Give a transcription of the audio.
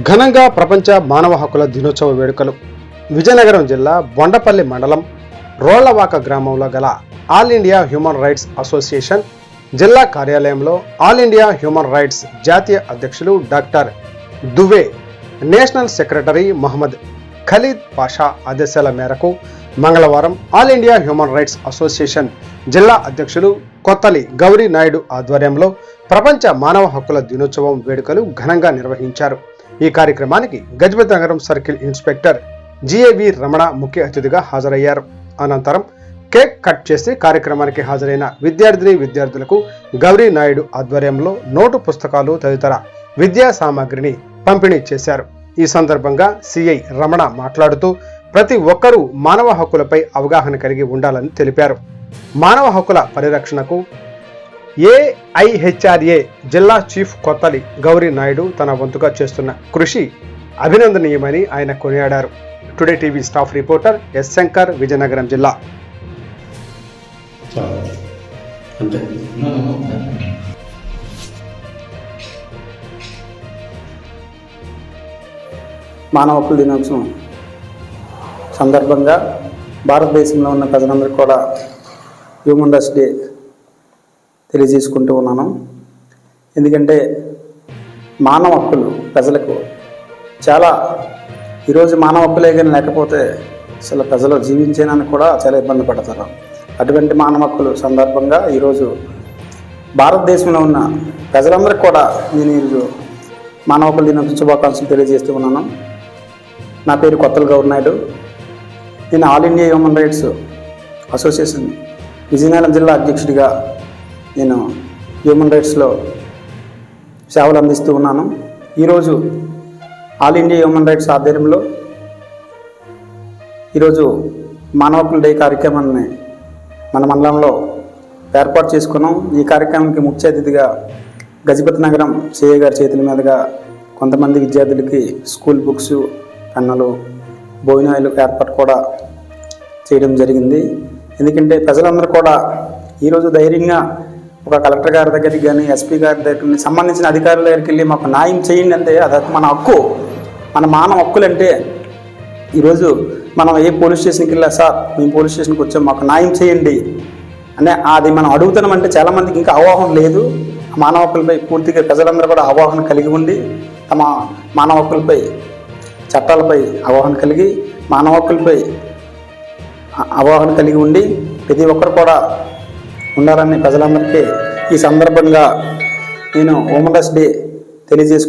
ఘనంగా ప్రపంచ మానవ హక్కుల దినోత్సవ వేడుకలు విజయనగరం జిల్లా బొండపల్లి మండలం రోళ్లవాక గ్రామంలో గల all India human rights association జిల్లా కార్యాలయంలో ఆల్ ఇండియా హ్యూమన్ రైట్స్ జాతీయ అధ్యక్షులు doctor Dubey, national secretary Mohammed Khalid Pasha ఆదేశాల మేరకు మంగళవారం all India human rights association జిల్లా అధ్యక్షులు కొత్తలి గౌరీ నాయుడు ఆధ్వర్యంలో ప్రపంచ మానవ హక్కుల దినోత్సవం వేడుకలు ఘనంగా నిర్వహించారు. ఈ కార్యక్రమానికి గజపతి నగరం సర్కిల్ ఇన్స్పెక్టర్ జిఏవి రమణ ముఖ్య అతిథిగా హాజరయ్యారు. అనంతరం కేక్ కట్ చేసి కార్యక్రమానికి హాజరైన విద్యార్థులకు గౌరీ నాయుడు ఆధ్వర్యంలో నోటు పుస్తకాలు తదితర విద్యా సామాగ్రిని పంపిణీ చేశారు. ఈ సందర్భంగా సిఐ రమణ మాట్లాడుతూ ప్రతి ఒక్కరూ మానవ హక్కులపై అవగాహన కలిగి ఉండాలని తెలిపారు. మానవ హక్కుల పరిరక్షణకు ఏఐహెచ్ఆర్ఏ జిల్లా చీఫ్ కొత్తలి గౌరీ నాయుడు తన వంతుగా చేస్తున్న కృషి అభినందనీయమని ఆయన కొనియాడారు. Today TV staff reporter yes Shankar, Vizianagaram జిల్లా. మానవ హక్కుల దినోత్సవం సందర్భంగా భారతదేశంలో ఉన్న ప్రజలందరికీ కూడా హ్యూమన్ రైట్స్ డే తెలియజేసుకుంటూ ఉన్నాను. ఎందుకంటే మానవ హక్కులు ప్రజలకు చాలా, ఈరోజు మానవ హక్కులే కానీ లేకపోతే అసలు ప్రజలు జీవించేనని కూడా చాలా ఇబ్బంది పడతారు. అటువంటి మానవ హక్కులు సందర్భంగా ఈరోజు భారతదేశంలో ఉన్న ప్రజలందరికీ కూడా నేను ఈరోజు మానవ హక్కుల దినోత్సవ శుభాకాంక్షలు తెలియజేస్తూ ఉన్నాను. నా పేరు కొత్తల గౌరీ నాయుడు. నేను all India human rights association Vizianagaram జిల్లా అధ్యక్షుడిగా నేను హ్యూమన్ రైట్స్లో సేవలు అందిస్తూ ఉన్నాను. ఈరోజు ఆల్ ఇండియా హ్యూమన్ రైట్స్ ఆధ్వర్యంలో ఈరోజు మానవ హక్కుల డే కార్యక్రమాన్ని మన మండలంలో ఏర్పాటు చేసుకున్నాం. ఈ కార్యక్రమానికి ముఖ్య అతిథిగా గజపతి నగరం సిఐ గారి చేతుల మీదుగా కొంతమంది విద్యార్థులకి స్కూల్ బుక్స్, పెన్నులు, భోజనాలు ఏర్పాటు కూడా చేయడం జరిగింది. ఎందుకంటే ప్రజలందరూ కూడా ఈరోజు ధైర్యంగా ఒక కలెక్టర్ గారి దగ్గరికి కానీ, ఎస్పీ గారి దగ్గరికి, సంబంధించిన అధికారుల దగ్గరికి వెళ్ళి మాకు న్యాయం చేయండి అంటే అది మన హక్కు, మన మానవ హక్కులు. అంటే ఈరోజు మనం ఏ పోలీస్ స్టేషన్కి వెళ్ళా, సార్ మేము పోలీస్ స్టేషన్కి వచ్చాం మాకు న్యాయం చేయండి అంటే అది మనం అడుగుతున్నామంటే చాలామందికి ఇంకా అవగాహన లేదు. మానవ హక్కులపై పూర్తిగా ప్రజలందరూ కూడా అవగాహన కలిగి ఉండి తమ మానవ హక్కులపై, చట్టాలపై అవగాహన కలిగి, మానవ హక్కులపై అవగాహన కలిగి ఉండి ప్రతి ఒక్కరు కూడా ఉండాలని ప్రజలందరికీ ఈ సందర్భంగా నేను హ్యూమన్ రైట్స్ డే తెలియజేసుకుంటున్నాను.